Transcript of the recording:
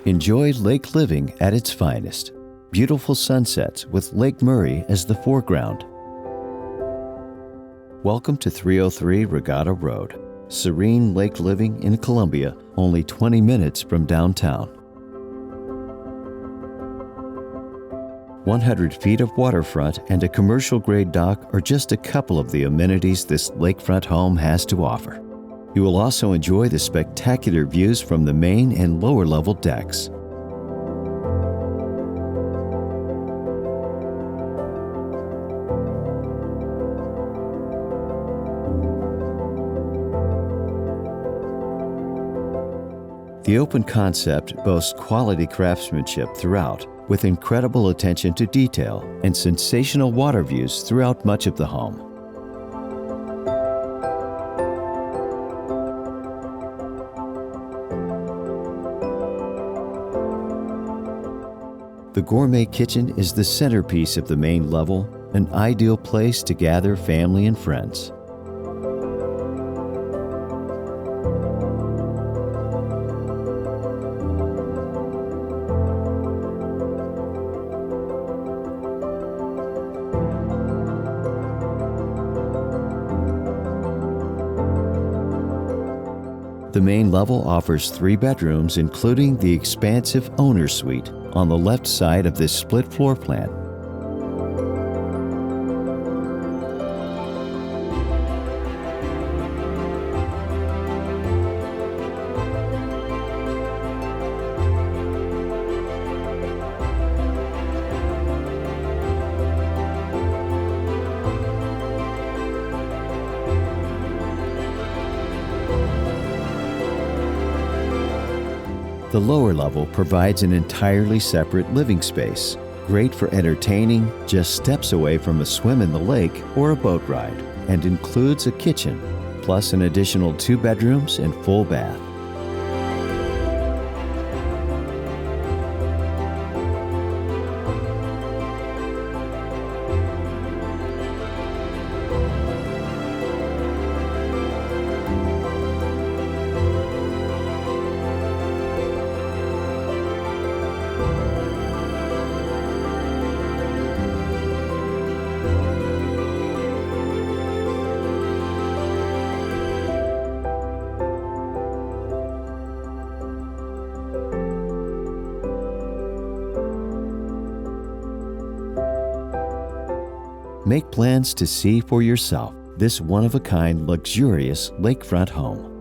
Enjoy lake living at its finest. Beautiful sunsets with Lake Murray as the foreground. Welcome to 303 Regatta Road. Serene lake living in Columbia, only 20 minutes from downtown. 100 feet of waterfront and a commercial-grade dock are just a couple of the amenities this lakefront home has to offer. You will also enjoy the spectacular views from the main and lower-level decks. The open concept boasts quality craftsmanship throughout, with incredible attention to detail and sensational water views throughout much of the home. The gourmet kitchen is the centerpiece of the main level, an ideal place to gather family and friends. The main level offers 3 bedrooms, including the expansive owner's suite on the left side of this split floor plan. The lower level provides an entirely separate living space, great for entertaining just steps away from a swim in the lake or a boat ride, and includes a kitchen, plus an additional 2 bedrooms and full bath. Make plans to see for yourself this one-of-a-kind luxurious lakefront home.